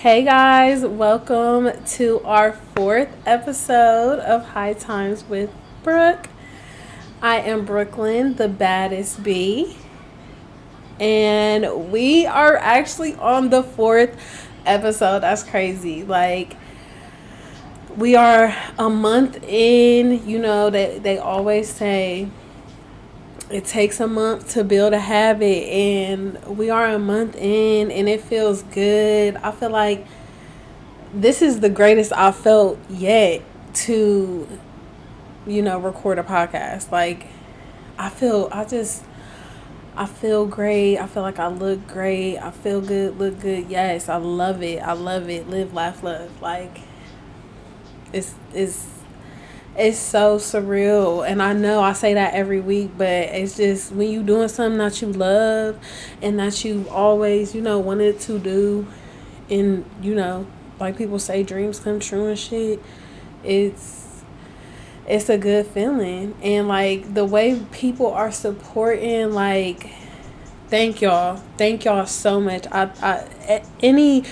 Hey guys, welcome to our fourth episode of High Times with Brook. I am Brooklyn, the baddest bee, and we are actually on the fourth episode. That's crazy. Like, we are a month in. You know, they always say it takes a month to build a habit, and we are a month in, and it feels good. I feel like this is the greatest I've felt yet to, record a podcast. Like, I feel great. I feel like I look great. I feel good, look good. Yes, I love it. I love it. Live, laugh, love. Like, it's, it's, it's so surreal. And I know I say that every week, but it's just when you doing something that you love and that you always, wanted to do, and, like people say dreams come true and shit, it's a good feeling. And like the way people are supporting, like, thank y'all so much. Any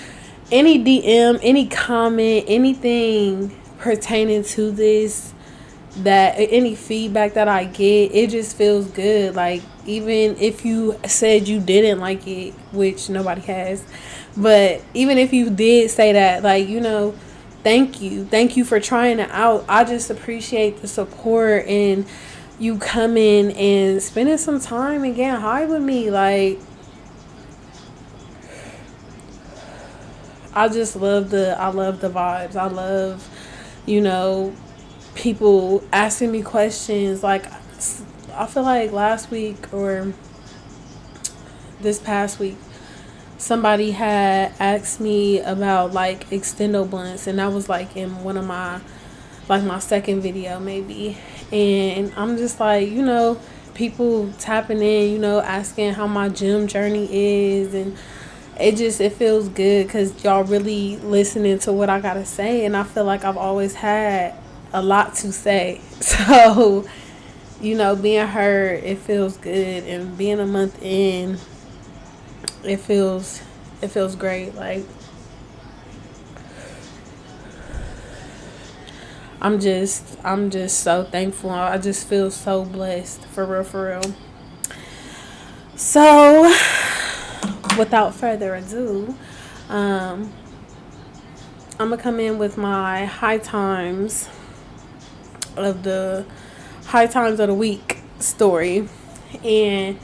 DM, any comment, anything pertaining to this, that any feedback that I get, it just feels good. Like, even if you said you didn't like it, which nobody has, but even if you did say that, like, thank you for trying it out. I just appreciate the support and you coming and spending some time and getting high with me. Like, I love the vibes. I love, you know people asking me questions. Like, I feel like last week or this past week, somebody had asked me about like extendo blunts, and that was like in one of my second video maybe. And I'm just like, people tapping in, asking how my gym journey is, and it feels good because y'all really listening to what I gotta say, and I feel like I've always had a lot to say. So, being heard, it feels good, and being a month in, it feels great. Like, I'm just so thankful. I just feel so blessed, for real, for real. So, without further ado, um, I'm gonna come in with my of the high times of the week story. And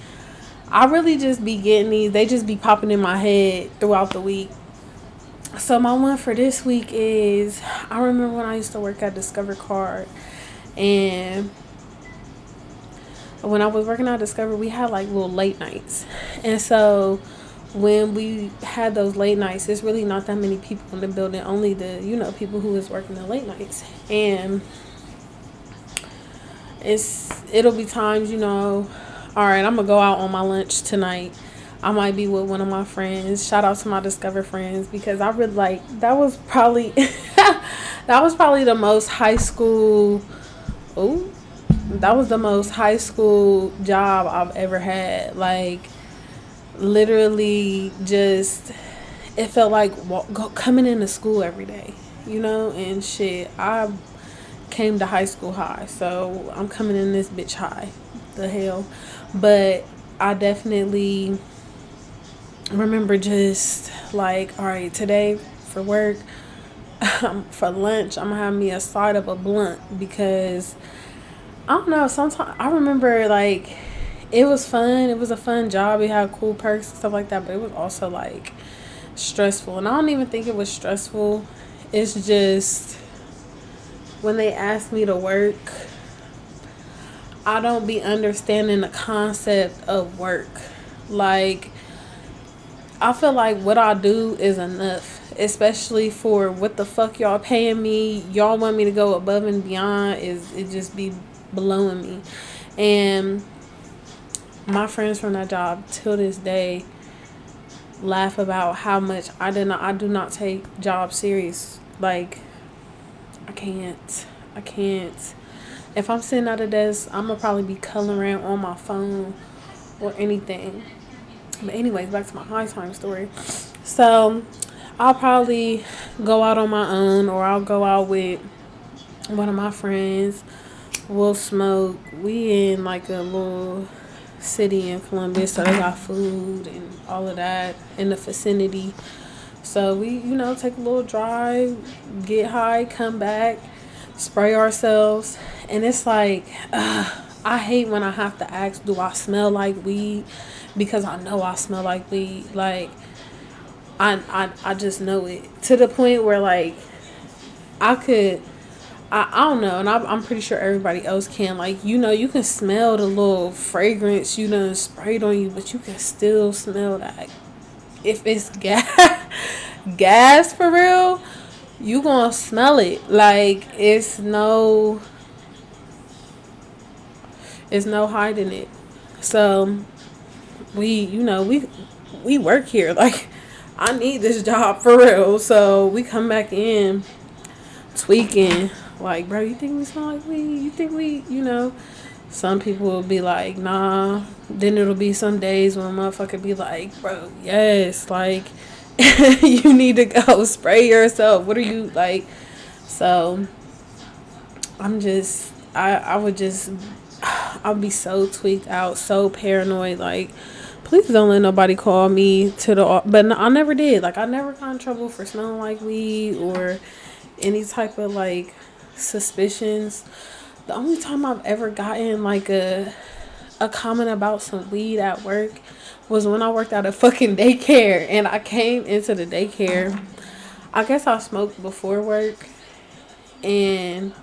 I really just be getting these, they just be popping in my head throughout the week. So my one for this week is, I remember when I used to work at Discover Card, and when I was working at Discover, we had like little late nights. And so when we had those late nights, there's really not that many people in the building, only the, people who was working the late nights. And it'll be times, all right, I'm gonna go out on my lunch tonight. I might be with one of my friends. Shout out to my Discover friends, because I really, like, that was probably that was probably the most high school. Oh, that was the most high school job I've ever had. Like, literally, just, it felt like coming into school every day, and shit. I came to high school high, so I'm coming in this bitch high. The hell. But I definitely remember just like, all right, today for work, for lunch, I'm gonna have me a side of a blunt, because I don't know, sometimes I remember, like, it was fun. It was a fun job. It had cool perks and stuff like that, but it was also like stressful. And I don't even think it was stressful. It's just, when they ask me to work, I don't be understanding the concept of work. Like, I feel like what I do is enough, especially for what the fuck y'all paying me. Y'all want me to go above and beyond, it just be blowing me. And my friends from that job till this day laugh about how much I do not take jobs serious. Like, I can't. If I'm sitting at a desk, I'm gonna probably be coloring on my phone or anything. But anyways, back to my high time story. So I'll probably go out on my own, or I'll go out with one of my friends. We'll smoke. We in like a little city in Columbus, so they got food and all of that in the vicinity. So we, take a little drive, get high, come back, spray ourselves, and it's like, I hate when I have to ask, do I smell like weed? Because I know I smell like weed. Like, I just know it to the point where like I could. I don't know, and I'm pretty sure everybody else can. Like, you can smell the little fragrance you done sprayed on you, but you can still smell that. If it's gas for real, you gonna smell it. Like, it's no hiding it. So we work here. Like, I need this job for real. So we come back in tweaking. Like, bro, you think we smell like weed? You think some people will be like, nah. Then it'll be some days when a motherfucker be like, bro, yes, like, you need to go spray yourself. What are you, like? So, I'll be so tweaked out, so paranoid. Like, please don't let nobody call me but no, I never did. Like, I never got in trouble for smelling like weed or any type of, like, suspicions. The only time I've ever gotten like a comment about some weed at work was when I worked at a fucking daycare, and I came into the daycare. I guess I smoked before work, and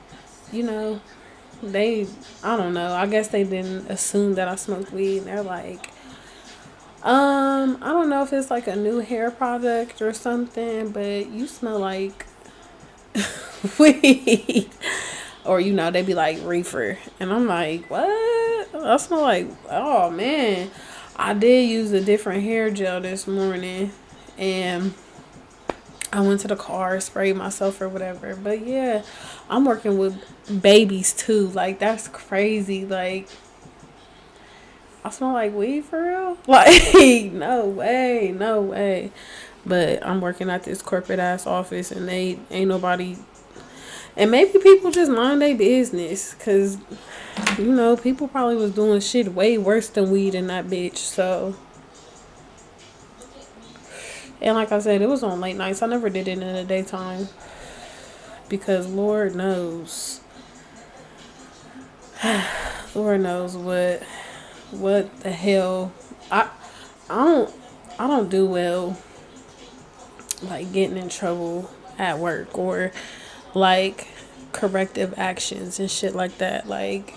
they, I don't know, I guess they didn't assume that I smoked weed, and they're like, I don't know if it's like a new hair product or something, but you smell like weed. Or, they be like, reefer. And I'm like, what? I smell like, oh, man. I did use a different hair gel this morning. And I went to the car, sprayed myself or whatever. But, yeah, I'm working with babies, too. Like, that's crazy. Like, I smell like weed for real? Like, no way. No way. But I'm working at this corporate-ass office, and they ain't nobody... And maybe people just mind their business. Because, people probably was doing shit way worse than weed in that bitch. So. And like I said, it was on late nights. I never did it in the daytime. Because Lord knows. Lord knows what the hell. I don't do well, like, getting in trouble at work or like corrective actions and shit like that. Like,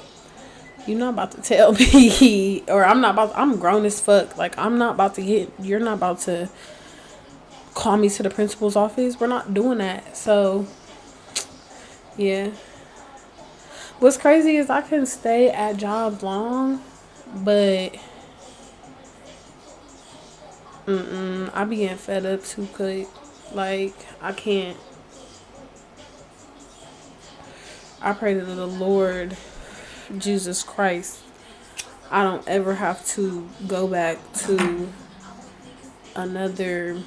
you're not about to tell me, or I'm grown as fuck. Like, you're not about to call me to the principal's office. We're not doing that. So, yeah. What's crazy is I can stay at jobs long, but I be getting fed up too quick. Like, I can't. I pray to the Lord Jesus Christ I don't ever have to go back to another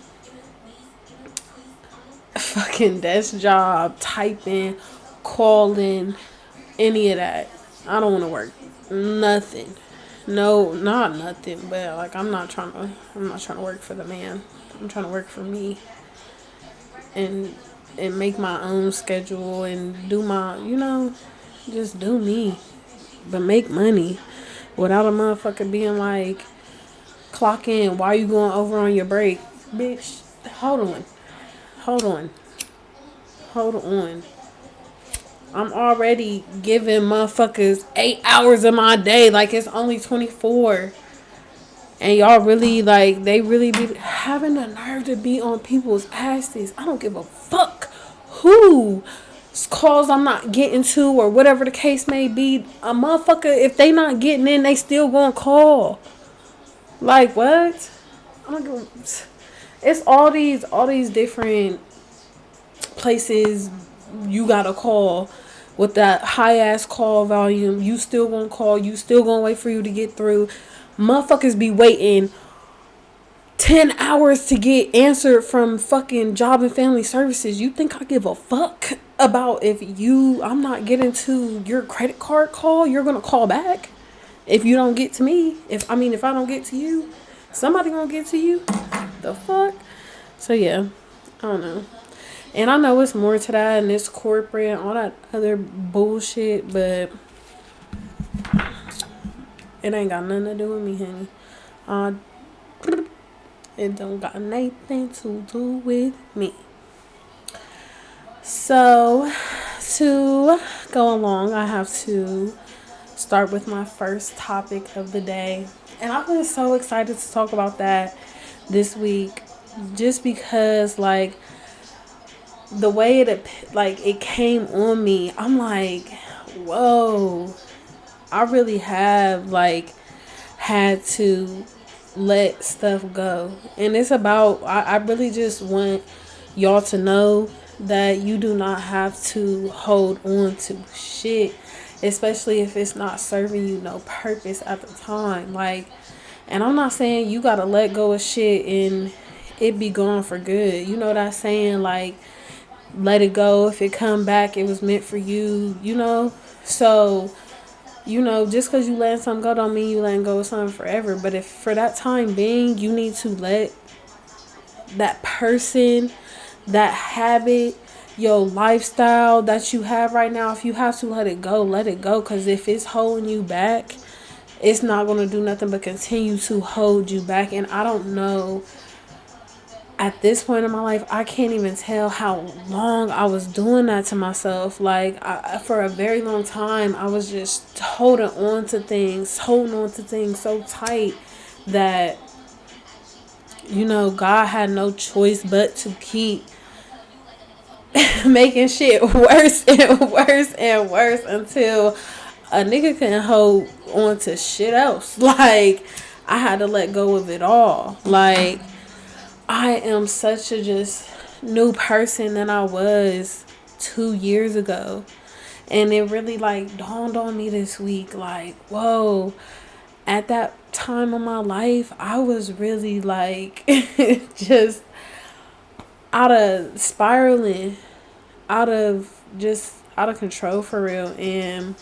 fucking desk job, typing, calling, any of that. I don't want to work nothing. No, not nothing, but like I'm not trying to work for the man. I'm trying to work for me and make my own schedule and do my, just do me, but make money without a motherfucker being like, clock in, why you going over on your break? Bitch, hold on. I'm already giving motherfuckers 8 hours of my day like it's only 24. And y'all really, like, they really be having the nerve to be on people's asses. I don't give a fuck who calls I'm not getting to or whatever the case may be. A motherfucker, if they not getting in, they still gonna call. Like, what? I don't give It's all these different places you gotta call with that high ass call volume. You still gonna call, you still gonna wait for you to get through. Motherfuckers be waiting 10 hours to get answered from fucking Job and Family Services. You think I give a fuck about if I'm not getting to your credit card call, you're going to call back? If you don't get to me, if I don't get to you, somebody going to get to you. The fuck? So yeah, I don't know. And I know it's more to that and it's corporate and all that other bullshit, but it ain't got nothing to do with me, honey. It don't got nothing to do with me. So, to go along, I have to start with my first topic of the day. And I've been so excited to talk about that this week. Just because, like, the way it came on me, I'm like, whoa. I really have, like, had to let stuff go. And it's about, I really just want y'all to know that you do not have to hold on to shit, especially if it's not serving you no purpose at the time. Like, and I'm not saying you gotta let go of shit and it be gone for good. You know what I'm saying? Like, let it go. If it come back, it was meant for you, you know? So, you know, just because you letting something go don't mean you letting go of something forever. But if for that time being, you need to let that person, that habit, your lifestyle that you have right now, if you have to let it go, let it go. Because if it's holding you back, it's not going to do nothing but continue to hold you back. And I don't know, at this point in my life, I can't even tell how long I was doing that to myself. Like, for a very long time, I was just holding on to things so tight that, you know, God had no choice but to keep making shit worse and worse and worse until a nigga couldn't hold on to shit else. Like, I had to let go of it all. Like, I am such a just new person than I was 2 years ago. And it really, like, dawned on me this week. Like, whoa, at that time of my life, I was really, like, just out of spiraling, out of control for real. And,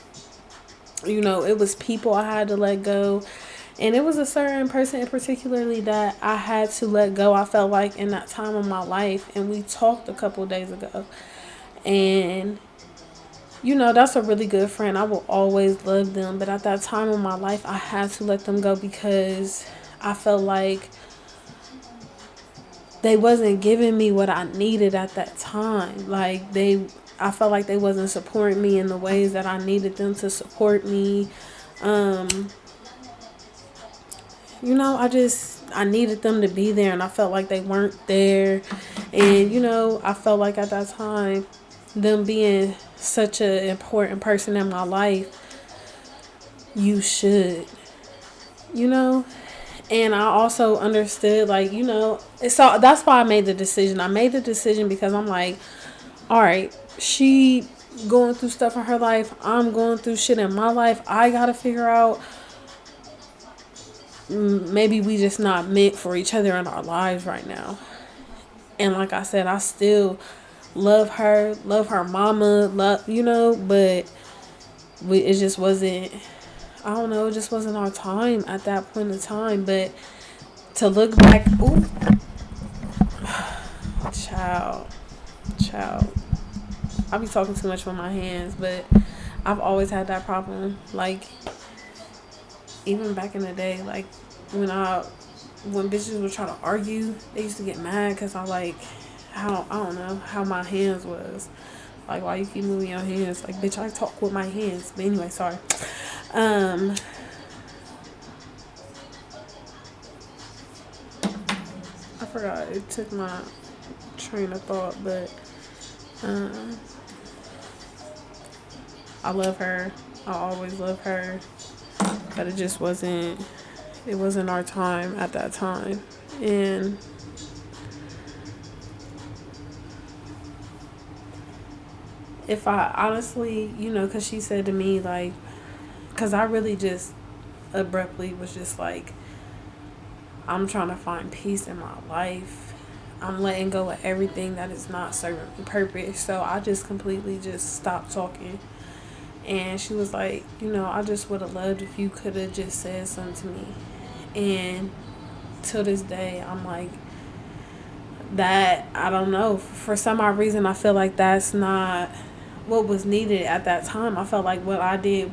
you know, it was people I had to let go. And it was a certain person in particularly that I had to let go, I felt like, in that time of my life. And we talked a couple of days ago. And, you know, that's a really good friend. I will always love them. But at that time of my life, I had to let them go because I felt like they wasn't giving me what I needed at that time. Like, I felt like they wasn't supporting me in the ways that I needed them to support me. You know, I needed them to be there, and I felt like they weren't there. And, you know, I felt like at that time, them being such an important person in my life, you should, you know. And I also understood, like, you know, so that's why I made the decision. I made the decision because I'm like, all right, she going through stuff in her life, I'm going through shit in my life. I gotta figure out, maybe we just not meant for each other in our lives right now. And like I said, I still love her mama, you know, but it just wasn't, I don't know, it just wasn't our time at that point in time. But to look back, ooh, child, I be talking too much with my hands, but I've always had that problem. Like, even back in the day, like, when bitches would try to argue, they used to get mad because I don't know how my hands was. Like, why you keep moving your hands? Like, bitch, I talk with my hands. But anyway, sorry. I forgot. It took my train of thought, but I love her. I always love her. But it just wasn't our time at that time. And if I honestly, you know, because she said to me, like, because I really just abruptly was just like, I'm trying to find peace in my life. I'm letting go of everything that is not serving me purpose. So I just completely just stopped talking. And she was like, I just would have loved if you could have just said something to me. And to this day, I'm like, that, I don't know. For some odd reason, I feel like that's not what was needed at that time. I felt like what I did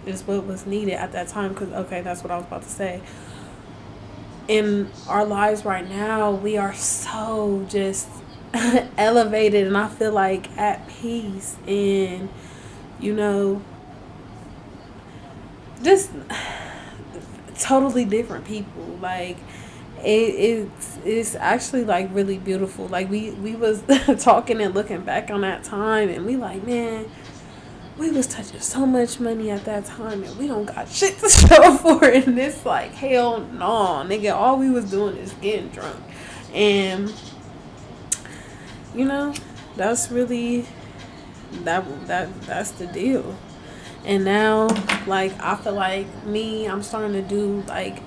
is what was needed at that time. Because, okay, that's what I was about to say. In our lives right now, we are so just elevated, and I feel like at peace, and just totally different people. Like it's actually like really beautiful. Like we was talking and looking back on that time, and we like, man, we was touching so much money at that time, and we don't got shit to show for it. And it's like, hell no, nigga, all we was doing is getting drunk. And that's really that's the deal. And now, like, I feel like I'm starting to do like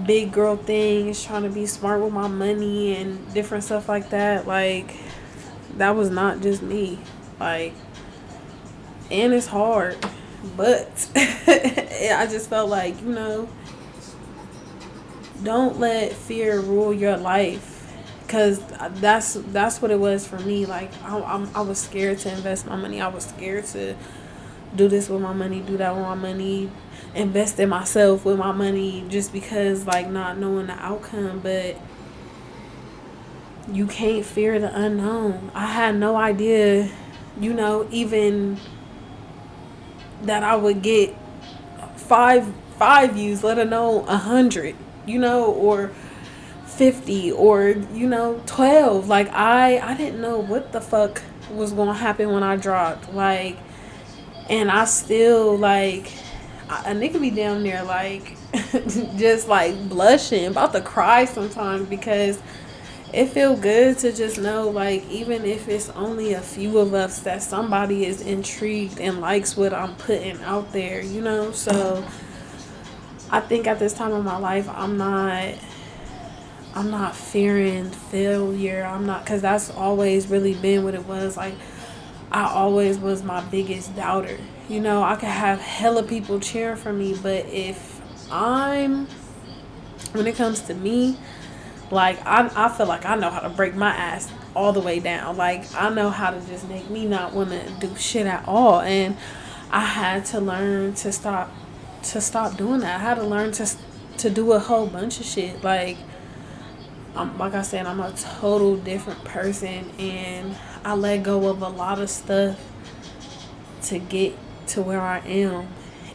big girl things, trying to be smart with my money and different stuff like that. Like, that was not just me. Like, and it's hard, but I just felt like, don't let fear rule your life, because that's what it was for me. Like, I was scared to invest my money. I was scared to do this with my money, do that with my money, invest in myself with my money, just because, like, not knowing the outcome. But you can't fear the unknown. I had no idea, even that I would get five views, let alone 100, or 50, or 12. Like, I didn't know what the fuck was gonna happen when I dropped. Like, and I still, like, a nigga be down there, like, just like blushing, about to cry sometimes, because it feel good to just know, like, even if it's only a few of us, that somebody is intrigued and likes what I'm putting out there, So I think at this time of my life, I'm not fearing failure. I'm not, because that's always really been what it was. Like, I always was my biggest doubter. I could have hella people cheering for me, but when it comes to me, like, I feel like I know how to break my ass all the way down. Like, I know how to just make me not want to do shit at all. And I had to learn to stop doing that. I had to learn to do a whole bunch of shit. Like, like I said, I'm a total different person, and I let go of a lot of stuff to get to where I am.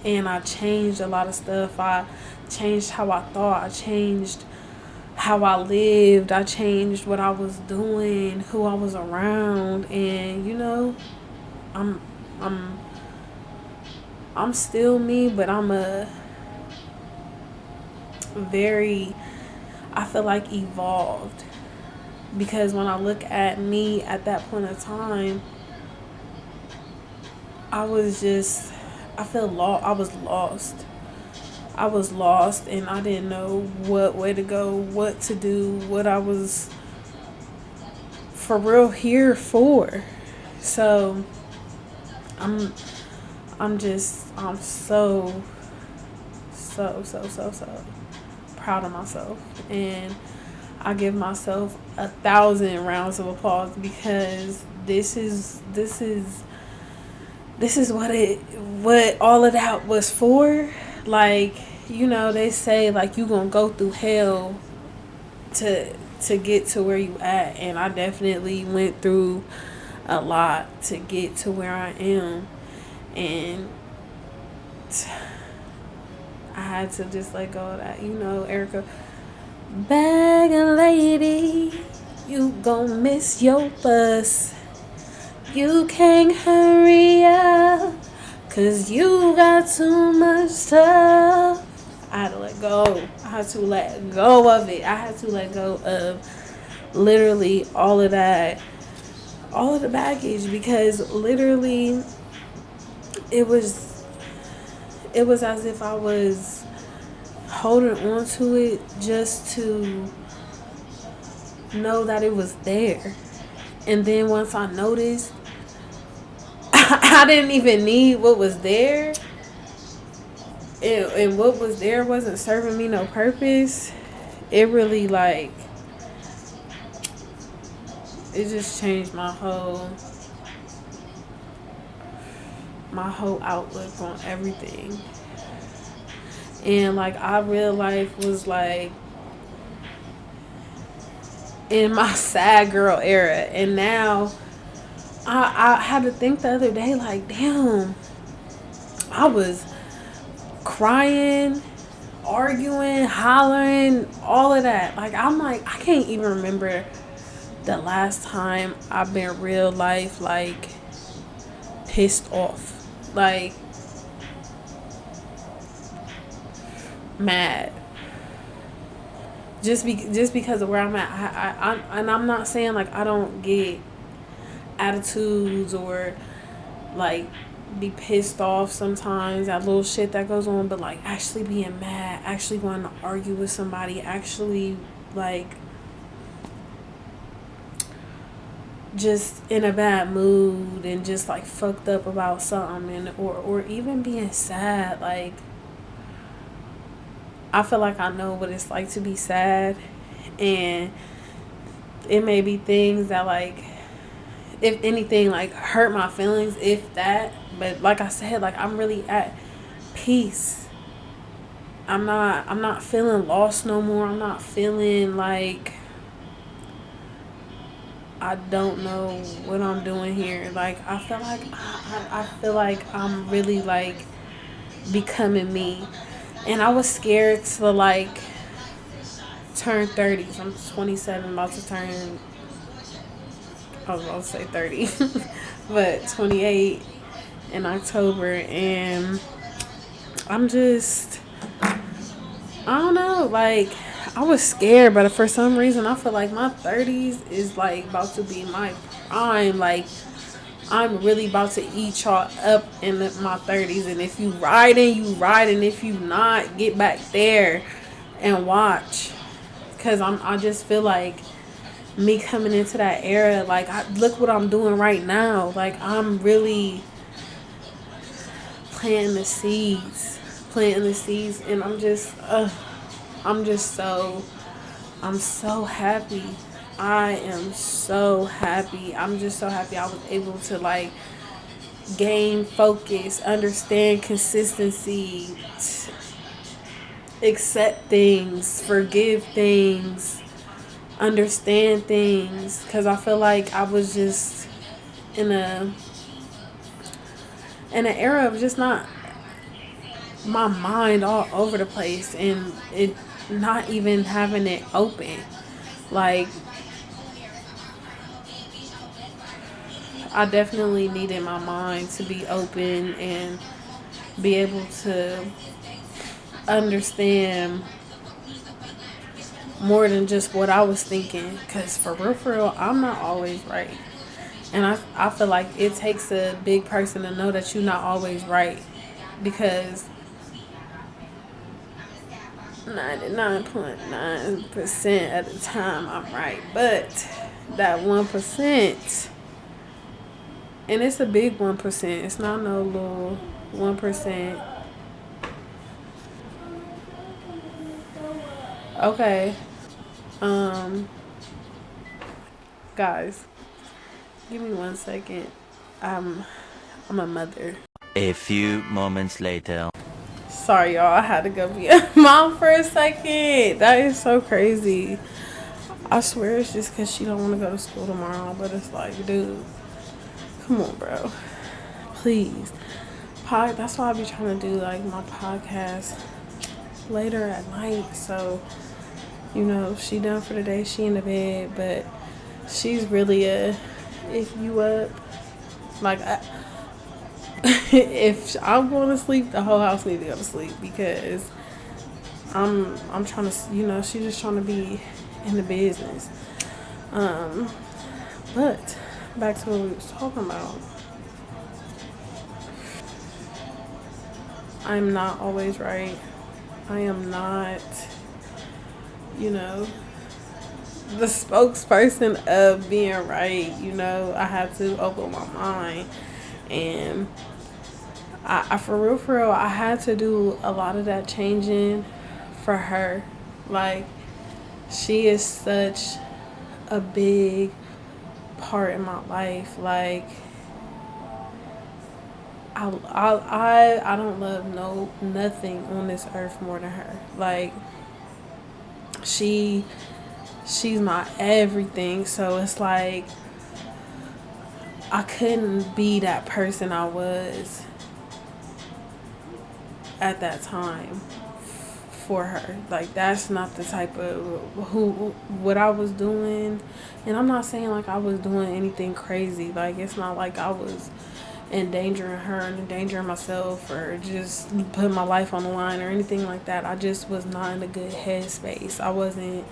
And I changed a lot of stuff. I changed how I thought. I changed how I lived. I changed what I was doing, who I was around. And I'm still me, but I'm I feel like evolved, because when I look at me at that point of time, I feel lost. I was lost, and I didn't know what way to go, what to do, what I was for real here for. So I'm so proud of myself, and I give myself 1,000 rounds of applause, because this is what all of that was for. Like, they say, like, you gonna go through hell to get to where you at, and I definitely went through a lot to get to where I am. And I had to just let go of that. Erica, bag a lady, you gon' miss your bus. You can't hurry up, 'cause you got too much stuff. I had to let go. I had to let go of it. I had to let go of literally all of that, all of the baggage, because literally it was as if I was holding on to it just to know that it was there. And then once I noticed I didn't even need what was there, and what was there wasn't serving me no purpose, it really like it just changed my whole outlook on everything. And like I real life was like in my sad girl era, and now I had to think the other day like, damn, I was crying, arguing, hollering, all of that. Like I'm like I can't even remember the last time I've been real life like pissed off, like mad, just because of where I'm at. And I'm not saying like I don't get attitudes or like be pissed off sometimes at little shit that goes on, but like actually being mad, actually wanting to argue with somebody, actually like just in a bad mood and just like fucked up about something, and or even being sad. Like I feel like I know what it's like to be sad, and it may be things that like if anything like hurt my feelings, if that. But like I said, like I'm really at peace. I'm not feeling lost no more. I'm not feeling like I don't know what I'm doing here. Like I feel like I feel like I'm really like becoming me. And I was scared to like turn 30. I'm 27, about to turn, I was about to say 30, but 28 in October. And I'm just, I don't know, like I was scared, but for some reason I feel like my 30s is like about to be my prime. Like I'm really about to eat y'all up in my 30s. And if you riding, you riding. If you not, get back there and watch. Because I just feel like me coming into that era, like look what I'm doing right now. Like I'm really planting the seeds. And I'm so happy. I am so happy. I'm just so happy I was able to like gain focus, understand consistency, accept things, forgive things, understand things. Because I feel like I was just in an era of just not, my mind all over the place, and it not even having it open. Like I definitely needed my mind to be open and be able to understand more than just what I was thinking. Because for real, I'm not always right. And I feel like it takes a big person to know that you're not always right. Because 99.9% of the time I'm right. But that 1%, and it's a big 1%. It's not no little 1%. Okay. Guys, give me 1 second. I'm a mother. A few moments later. Sorry, y'all. I had to go be a mom for a second. That is so crazy. I swear it's just because she don't want to go to school tomorrow. But it's like, dude, come on, bro. Please. That's why I be trying to do like my podcast later at night. So, she done for the day. She in the bed. But she's really if you up. Like, if I'm going to sleep, the whole house needs to go to sleep, because I'm trying to, she's just trying to be in the business. But back to what we was talking about. I'm not always right. I am not, you know, the spokesperson of being right. You know, I had to open my mind. And I for real, I had to do a lot of that changing for her. Like, she is such a big part in my life. Like, I don't love nothing on this earth more than her. Like, she she's my everything. So it's like I couldn't be that person I was at that time for her. Like, that's not the type of who what I was doing. And I'm not saying like I was doing anything crazy. Like, it's not like I was endangering her and endangering myself or just putting my life on the line or anything like that. I just was not in a good headspace. I wasn't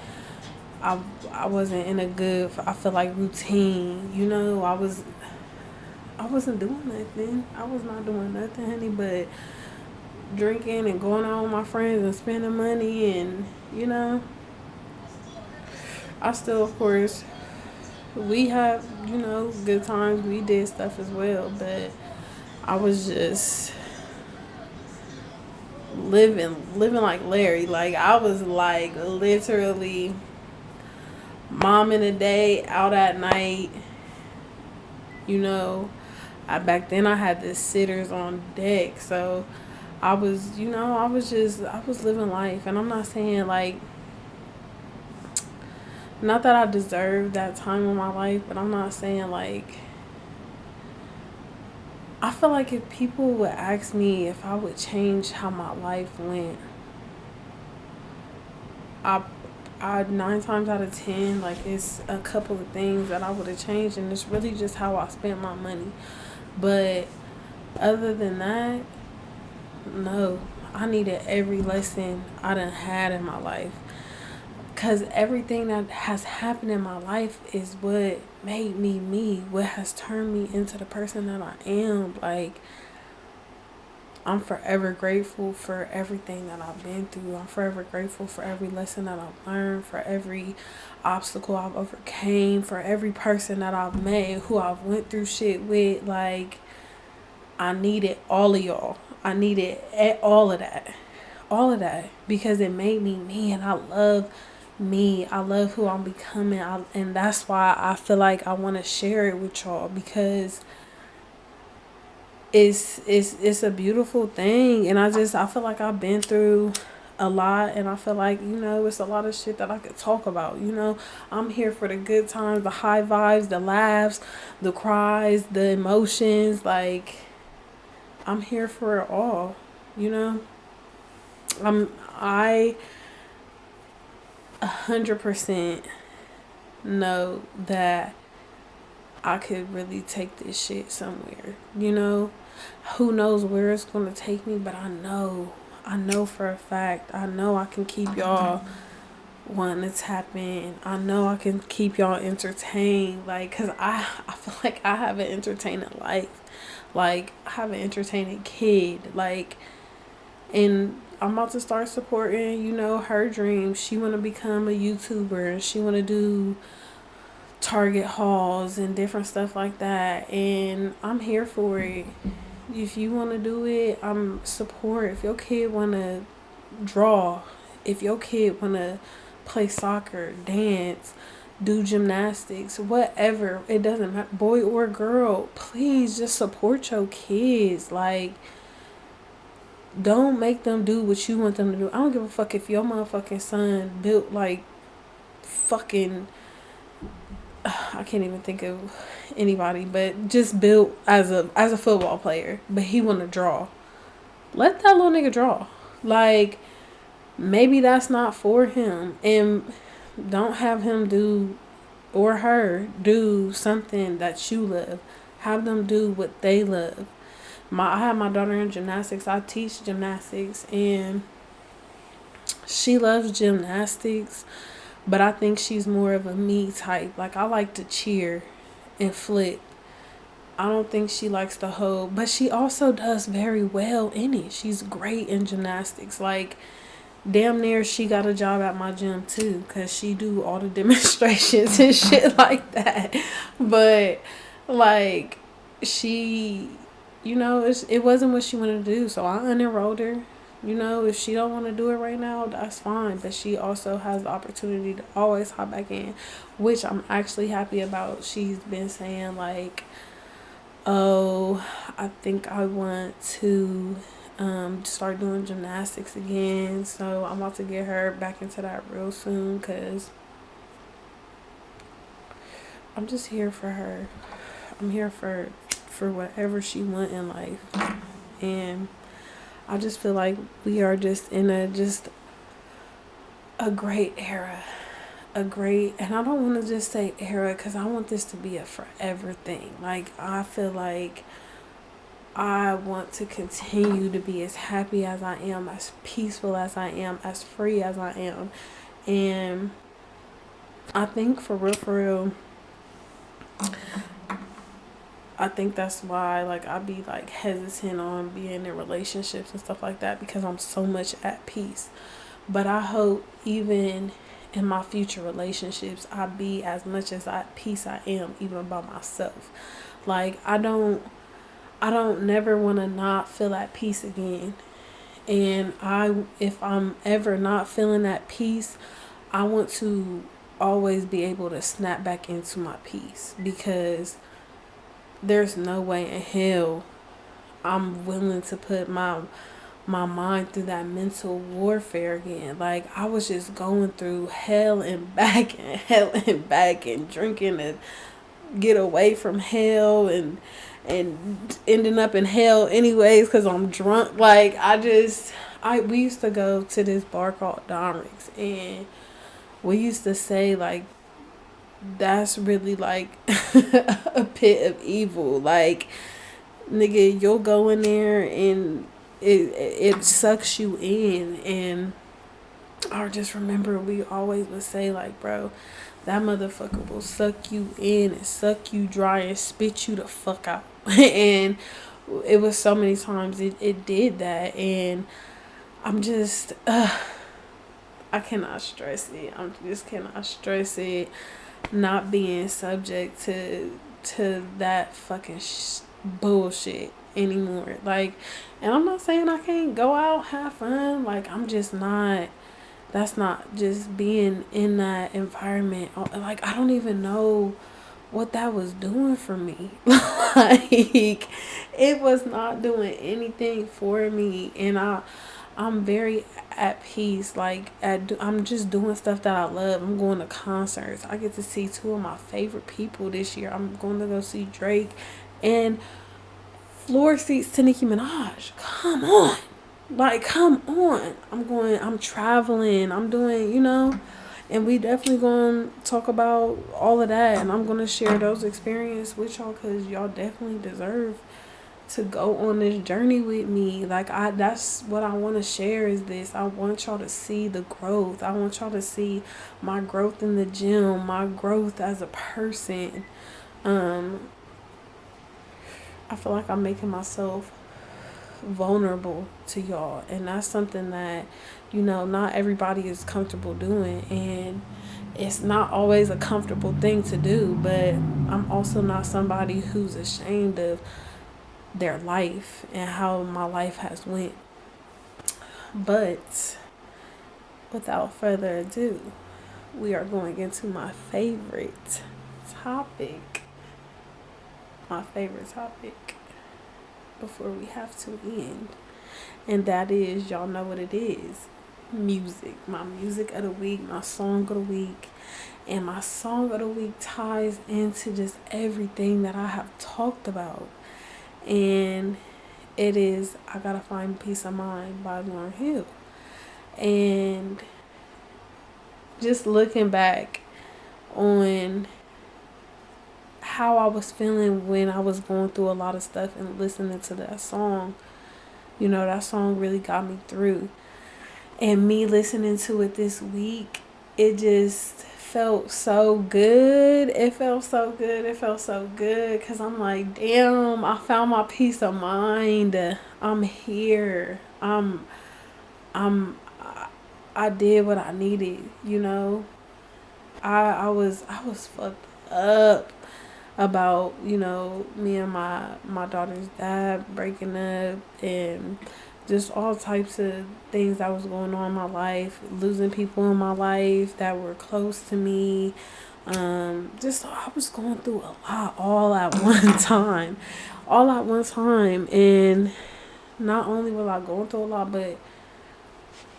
in a good, I feel like, routine. You know, I wasn't doing nothing. I was not doing nothing, honey, but drinking and going out with my friends and spending money. And, you know, I still, of course, we have, you know, good times. We did stuff as well, but I was just living like Larry. Like, I was like literally mom in the day, out at night. You know, back then I had the sitters on deck, so I was, you know, I was living life. And I'm not saying like, not that I deserved that time in my life, but I'm not saying like, I feel like if people would ask me if I would change how my life went, I, I 9 times out of 10, like, it's a couple of things that I would have changed, and it's really just how I spent my money. But other than that, no, I needed every lesson I done had in my life. Because everything that has happened in my life is what made me me, what has turned me into the person that I am. Like, I'm forever grateful for everything that I've been through. I'm forever grateful for every lesson that I've learned, for every obstacle I've overcame, for every person that I've met, who I've went through shit with. Like, I needed all of y'all. I needed all of that. All of that. Because it made me me, and I love me. I love who I'm becoming. And that's why I feel like I want to share it with y'all, because it's a beautiful thing. And I feel like I've been through a lot, and I feel like, you know, it's a lot of shit that I could talk about. You know, I'm here for the good times, the high vibes, the laughs, the cries, the emotions. Like, I'm here for it all, you know. I 100% know that I could really take this shit somewhere, you know. Who knows where it's gonna take me, but I know for a fact, I know I can keep y'all wanting to tap in. I know I can keep y'all entertained, like, cause I feel like I have an entertaining life, like, I have an entertaining kid, like, and I'm about to start supporting, you know, her dreams. She want to become a YouTuber, and she want to do Target hauls and different stuff like that. And I'm here for it. If you want to do it, I'm support. If your kid want to draw, if your kid want to play soccer, dance, do gymnastics, whatever, it doesn't matter, boy or girl, please just support your kids. Like, don't make them do what you want them to do. I don't give a fuck if your motherfucking son built like fucking, I can't even think of anybody, but just built as a football player, but he want to draw. Let that little nigga draw. Like, maybe that's not for him, and don't have him do, or her do, something that you love. Have them do what they love. I have my daughter in gymnastics. I teach gymnastics, and she loves gymnastics, but I think she's more of a me type. Like, I like to cheer and flip. I don't think she likes to hold, but she also does very well in it. She's great in gymnastics. Like, damn near she got a job at my gym too, because she do all the demonstrations and shit like that. But like, she, it wasn't what she wanted to do, so I unenrolled her. If she don't want to do it right now, that's fine, but she also has the opportunity to always hop back in, which I'm actually happy about. She's been saying like, oh, I think I want to start doing gymnastics again. So I'm about to get her back into that real soon, because I'm just here for her. I'm here for whatever she want in life. And I just feel like we are just in a great era. And I don't want to just say era, because I want this to be a forever thing. Like, I feel like I want to continue to be as happy as I am, as peaceful as I am, as free as I am. And I think for real, I think that's why like I be like hesitant on being in relationships and stuff like that, because I'm so much at peace. But I hope even in my future relationships, I be as much as at peace I am even by myself. Like, I don't never want to not feel at peace again. And if I'm ever not feeling at peace, I want to always be able to snap back into my peace, because there's no way in hell I'm willing to put my mind through that mental warfare again. Like, I was just going through hell and back and hell and back, and drinking to get away from hell, and ending up in hell anyways because I'm drunk. Like, we used to go to this bar called Dominick's, and we used to say like, that's really like a pit of evil. Like, nigga, you'll go in there and it sucks you in. And I just remember we always would say like, bro, that motherfucker will suck you in and suck you dry and spit you the fuck out. And it was so many times it did that. And I'm just I cannot stress it. I just cannot stress it, not being subject to that fucking bullshit anymore. Like, and I'm not saying I can't go out, have fun. Like, I'm just not. That's not just being in that environment. Like, I don't even know what that was doing for me. Like, it was not doing anything for me. And I'm very at peace. Like, I'm just doing stuff that I love. I'm going to concerts. I get to see two of my favorite people this year. I'm going to go see Drake and floor seats to Nicki Minaj. Come on. Like, come on. I'm traveling. I'm doing, and we definitely going to talk about all of that. And I'm going to share those experiences with y'all, because y'all definitely deserve to go on this journey with me. Like, that's what I want to share is this. I want y'all to see the growth. I want y'all to see my growth in the gym, my growth as a person. I feel like I'm making myself vulnerable to y'all, and that's something that not everybody is comfortable doing, and it's not always a comfortable thing to do. But I'm also not somebody who's ashamed of their life and how my life has went. But without further ado, we are going into my favorite topic before we have to end. And that is, y'all know what it is. Music. My music of the week, my song of the week. And my song of the week ties into just everything that I have talked about. And it is I Gotta Find Peace of Mind by Lauryn Hill. And just looking back on how I was feeling when I was going through a lot of stuff and listening to that song, that song really got me through. And me listening to it this week, it just felt so good. It felt so good because I'm like, damn, I found my peace of mind. I'm here. I did what I needed, you know. I was fucked up about, you know, me and my daughter's dad breaking up, and just all types of things that was going on in my life, losing people in my life that were close to me. Just I was going through a lot all at one time. All at one time. And not only was I going through a lot, but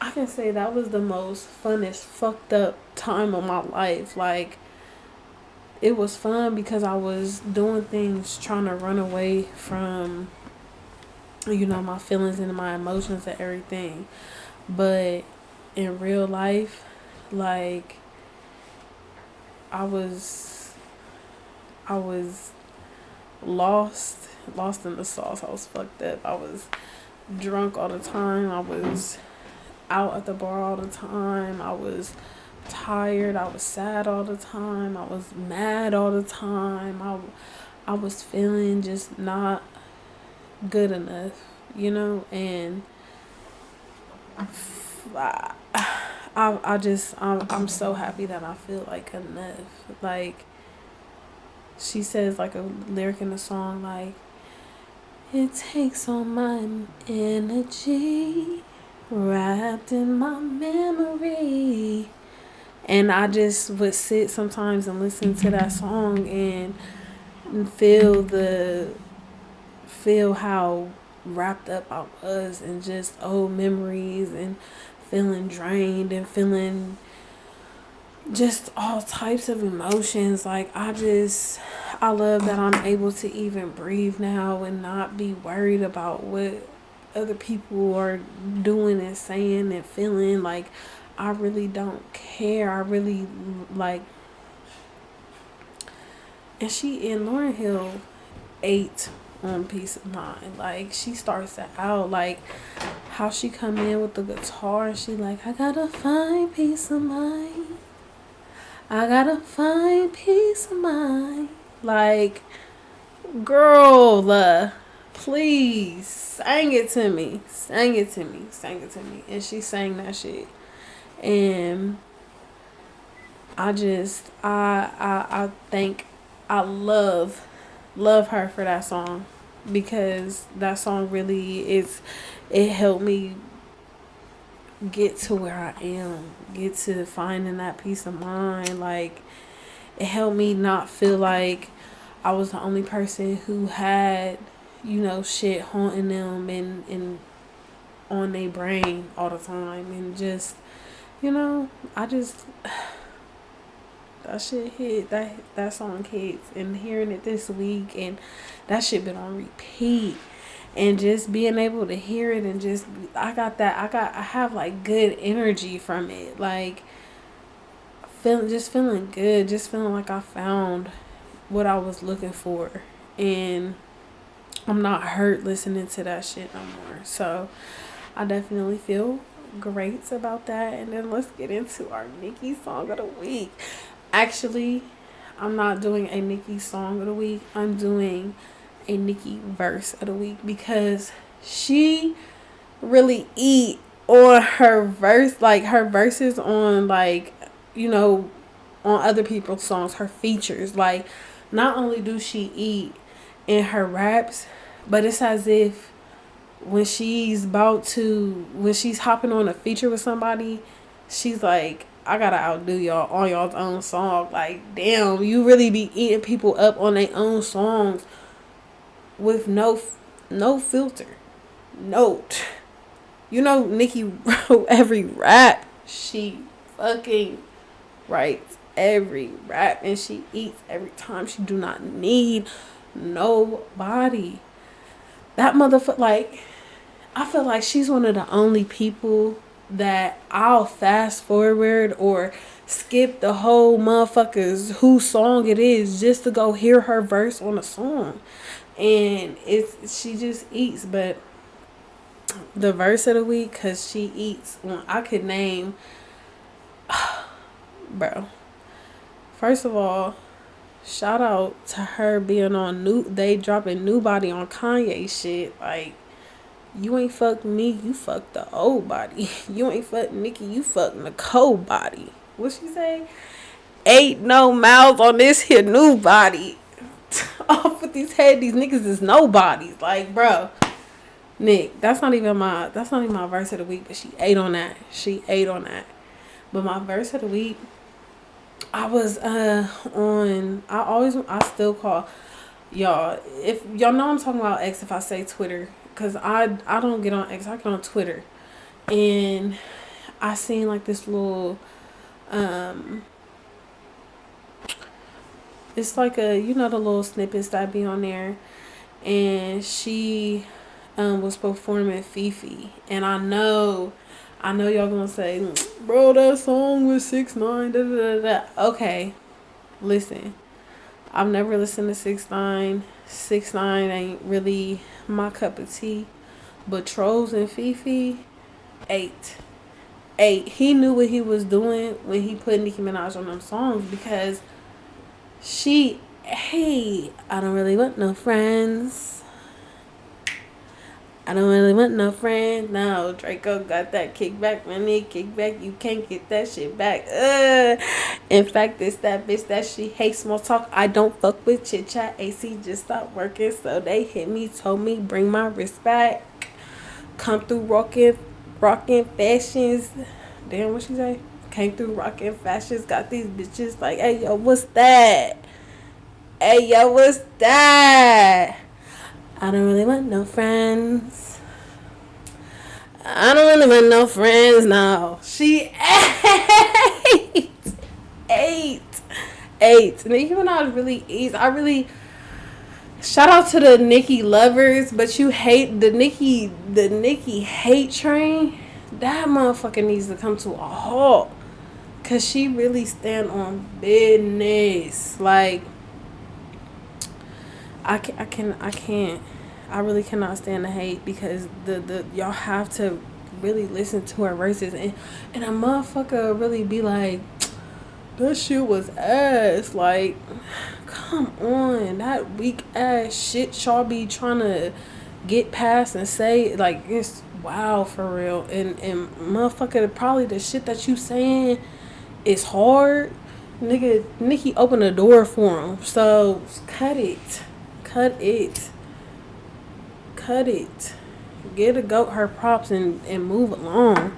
I can say that was the most funnest fucked up time of my life. Like, it was fun because I was doing things trying to run away from, you know, my feelings and my emotions and everything. But in real life, like, I was I was lost in the sauce. I was fucked up. I was drunk all the time. I was out at the bar all the time. I was tired. I was sad all the time. I was mad all the time. I was feeling just not good enough, you know, and I, I'm so happy that I feel like enough. Like, she says, like, a lyric in the song, like, it takes all my energy wrapped in my memory. And I just would sit sometimes and listen to that song and feel how wrapped up I was in just old memories, and feeling drained and feeling just all types of emotions. Like, I love that I'm able to even breathe now and not be worried about what other people are doing and saying and feeling. Like, I really don't care. I really, like, and she in Lauryn Hill ate on peace of mind. Like, she starts it out like how she come in with the guitar and she like, I gotta find peace of mind. I gotta find peace of mind. Like, girl, please sang it to me. Sang it to me. Sang it to me. And she sang that shit. And I think I love her for that song, because that song really it helped me get to where I am, get to finding that peace of mind. Like, it helped me not feel like I was the only person who had, you know, shit haunting them and on their brain all the time. And just, you know, that shit hit. That song hits. And hearing it this week, and that shit been on repeat. And just being able to hear it, and just I have like good energy from it. Like, feeling good, just feeling like I found what I was looking for. And I'm not hurt listening to that shit no more. So I definitely feel great about that. And then let's get into our Nicki song of the week. Actually, I'm not doing a Nicki song of the week. I'm doing a Nicki verse of the week, because she really eat on her verse, like her verses on, like, you know, on other people's songs, her features. Like, not only do she eat in her raps, but it's as if when she's hopping on a feature with somebody, she's like, I gotta outdo y'all on y'all's own song. Like, damn, you really be eating people up on their own songs with no filter. Note. You know, Nicki wrote every rap. She fucking writes every rap, and she eats every time. She do not need nobody. That motherfucker, like, I feel like she's one of the only people that I'll fast forward or skip the whole motherfuckers whose song it is just to go hear her verse on a song. And she just eats. But the verse of the week, because she eats, well, I could name, bro, first of all, shout out to her being on they dropping new body on Kanye shit. Like, You ain't fucked me, you fucked the old body. You ain't fucked Nikki, you fucked Nicole body. What she say? Ain't no mouths on this here new body. Off with these head, these niggas is nobodies. Like, bro. Nick, that's not even my verse of the week, but she ate on that. She ate on that. But my verse of the week, I was I still call y'all, if y'all know I'm talking about X if I say Twitter, cause I don't get on X, I get on Twitter. And I seen like this little it's like a, you know, the little snippets that be on there, and she was performing Fifi, and I know y'all gonna say, bro, that song was 6ix9ine, da da da da. Okay, listen, I've never listened to 6ix9ine. 6ix9ine ain't really my cup of tea, but Trolls and Fifi, ate. He knew what he was doing when he put Nicki Minaj on them songs, because I don't really want no friends. I don't really want no friends. No, Draco got that kickback money. Kickback, you can't get that shit back. In fact, it's that bitch that she hates small talk. I don't fuck with chit chat. AC just stopped working, so they hit me, told me bring my wrist back. Come through rocking fashions. Damn, what she say? Came through rocking fashions. Got these bitches like, hey yo, what's that? Hey yo, what's that? I don't really want no friends. I don't really want no friends now. She ate. Nicki Minaj really eats. I really shout out to the Nicki lovers, but you hate the Nicki hate train. That motherfucker needs to come to a halt, cause she really stand on business. Like, I can't. I really cannot stand the hate, because the y'all have to really listen to her verses, and a motherfucker really be like, that shit was ass. Like, come on, that weak ass shit y'all be trying to get past and say, like, it's wow for real. And motherfucker, probably the shit that you saying is hard. Nigga, Nicki opened the door for him, so cut it. Get a goat her props and move along,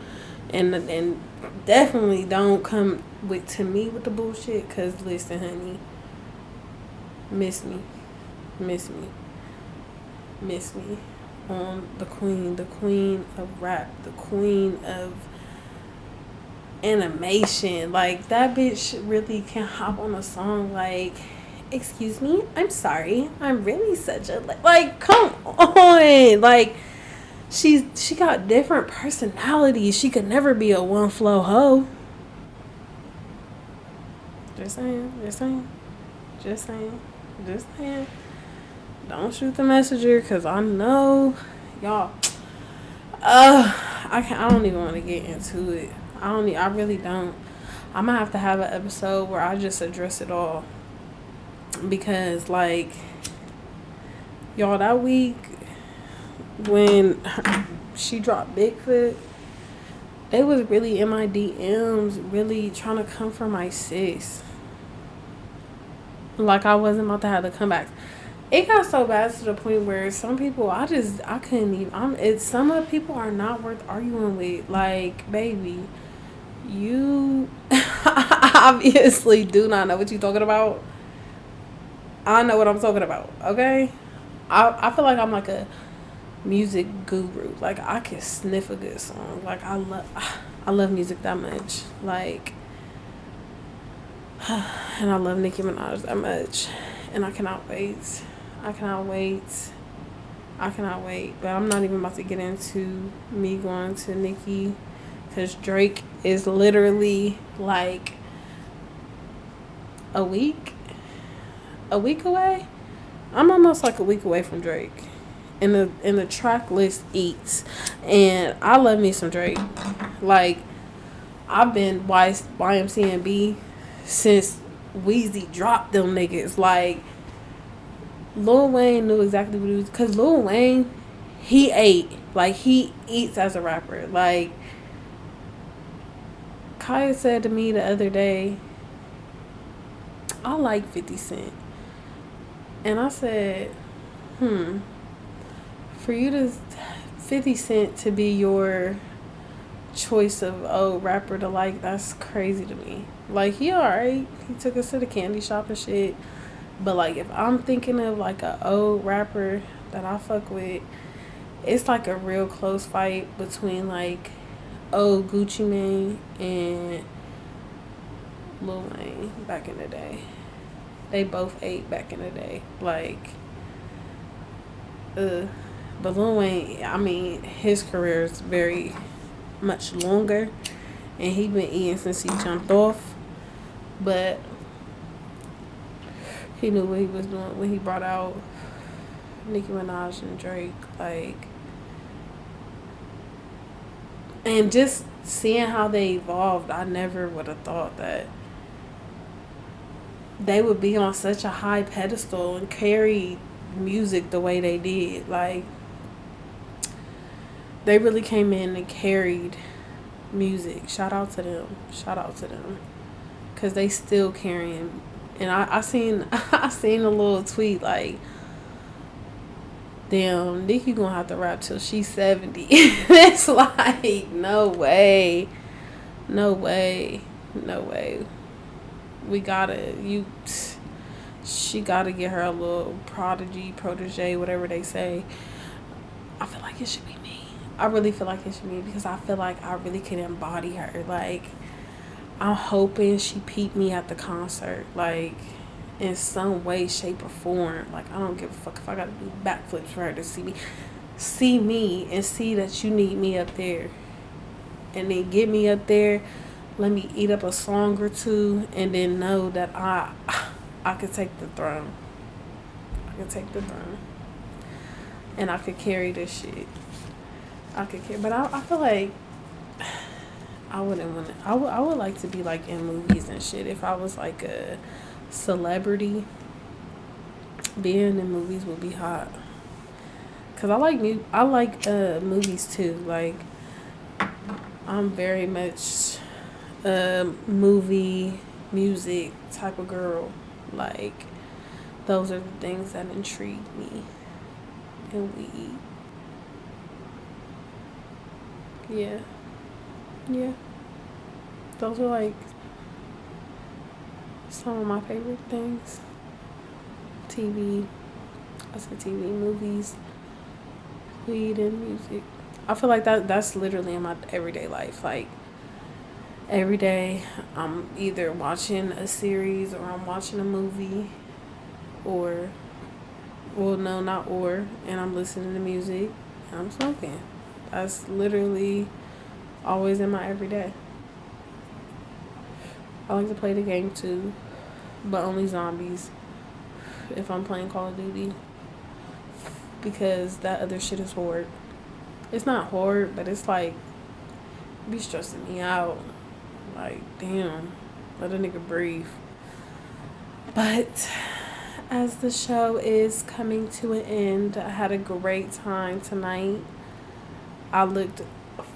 and definitely don't come to me with the bullshit. Cause listen, honey, miss me on the queen of rap, the queen of animation. Like, that bitch really can hop on a song like, excuse me, I'm sorry, I'm really such a, like, come on. Like, she got different personalities. She could never be a one flow hoe. Just saying. Don't shoot the messenger, cause I know y'all, I don't even want to get into it. I really don't. I'm gonna have to have an episode where I just address it all, because, like, y'all, that week when she dropped Bigfoot, they was really in my DMs, really trying to come for my sis. Like, I wasn't about to have to come back. It got so bad to the point where some people, I couldn't even, some of the people are not worth arguing with. Like, baby, you obviously do not know what you're talking about. I know what I'm talking about, okay? I feel like I'm like a music guru. Like, I can sniff a good song. Like, I love music that much. Like, and I love Nicki Minaj that much. And I cannot wait. But I'm not even about to get into me going to Nicki, because Drake is literally like a week away. I'm almost like a week away from Drake. And the track list eats. And I love me some Drake. Like, I've been YMCMB since Weezy dropped them niggas. Like, Lil Wayne knew exactly what he was, because Lil Wayne, he ate. Like, he eats as a rapper. Like, Kaya said to me the other day, I like 50 Cent. And I said, for you to 50 Cent to be your choice of old rapper to like, that's crazy to me. Like, he alright. He took us to the candy shop and shit. But like, if I'm thinking of like a old rapper that I fuck with, it's like a real close fight between like old Gucci Mane and Lil Wayne back in the day. They both ate back in the day. Like, but Lil Wayne, I mean, his career is very much longer, and he been eating since he jumped off. But he knew what he was doing when he brought out Nicki Minaj and Drake. Like, and just seeing how they evolved, I never would have thought that they would be on such a high pedestal and carry music the way they did. Like, they really came in and carried music. Shout out to them. Shout out to them. Because they still carrying. And I seen I seen a little tweet like, damn, Nicki gonna have to rap till she's 70. It's like, no way. No way. No way. She gotta get her a little protege, whatever they say. I feel like it should be me. I really feel like it should be me because I feel like I really can embody her. Like, I'm hoping she peeped me at the concert, like, in some way, shape, or form. Like, I don't give a fuck if I gotta do backflips for her to see me and see that you need me up there. And then get me up there, let me eat up a song or two, and then know that I could take the throne. I could take the throne. And I could carry this shit. But I feel like I wouldn't want to. I would like to be like in movies and shit. If I was like a celebrity, being in movies would be hot. Cause I like movies too. Like, I'm very much a movie music type of girl. Like, those are the things that intrigue me and we eat. Yeah. Those are like some of my favorite things. TV. I said TV, movies, weed, and music. I feel like that's literally in my everyday life. Like, every day I'm either watching a series or I'm watching a movie, or, well, no, not or, and I'm listening to music and I'm smoking. That's literally always in my everyday. I like to play the game too, but only zombies if I'm playing Call of Duty, because that other shit is hard. It's not hard, but it's like, be stressing me out. Like, damn, let a nigga breathe. But as the show is coming to an end, I had a great time tonight. I looked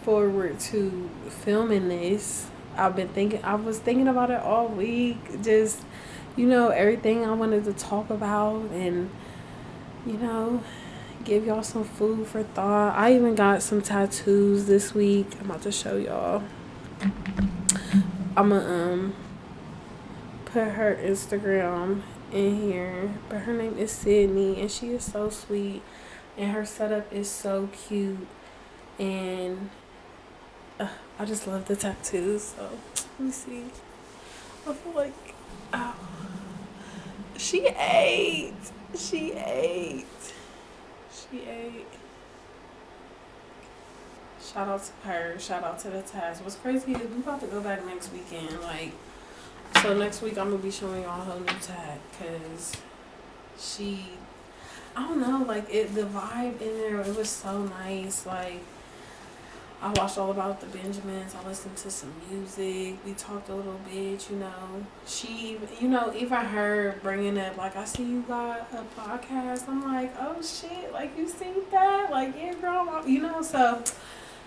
forward to filming this. I was thinking about it all week. Just, everything I wanted to talk about and, give y'all some food for thought. I even got some tattoos this week. I'm about to show y'all. I'm gonna put her Instagram in here. But her name is Sydney and she is so sweet. And her setup is so cute. And I just love the tattoos. So let me see. I feel like, oh, she ate. Shout out to her. Shout out to the task. What's crazy is we about to go back next weekend. Like, so next week I'm gonna be showing y'all her new tag because I don't know, like the vibe in there, it was so nice. Like, I watched all about the Benjamins. I listened to some music. We talked a little bit, you know. She, you know, even her bringing up, like, I see you got a podcast. I'm like, oh shit, like, you seen that? Like, yeah, girl, you know, so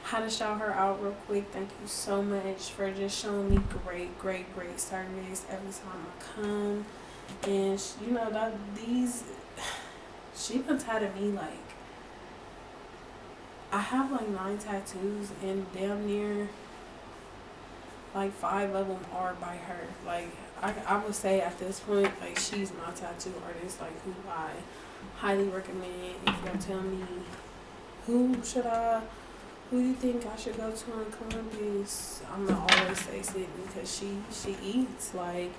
had to shout her out real quick. Thank you so much for just showing me great service every time I come. And, you know, that she been tatted me like, I have like 9 tattoos and damn near like 5 of them are by her. Like I would say at this point, like she's my tattoo artist, like who I highly recommend. If y'all tell me who you think I should go to in Columbus, I'm gonna always say Sydney because she eats like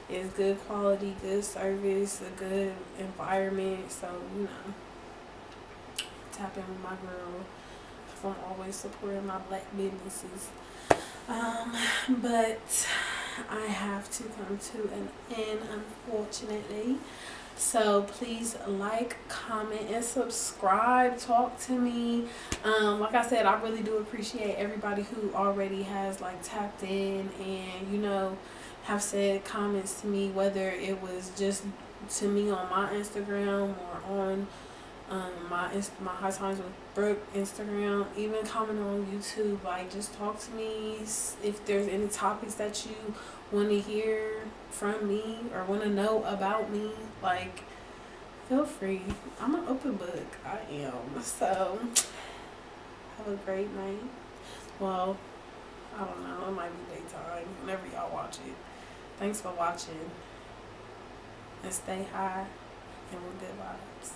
it's good quality, good service, a good environment. So you know, tap in with my girl. I'm always supporting my black businesses. But I have to come to an end, unfortunately. So please like, comment, and subscribe. Talk to me. Like I said, I really do appreciate everybody who already has like tapped in and, you know, have said comments to me, whether it was just to me on my Instagram or on my High Times with Brook Instagram, even comment on YouTube. Like, just talk to me if there's any topics that you want to hear from me or want to know about me. Like, feel free. I'm an open book. I am. So, have a great night. Well, I don't know. It might be daytime whenever y'all watch it. Thanks for watching. And stay high and with good vibes.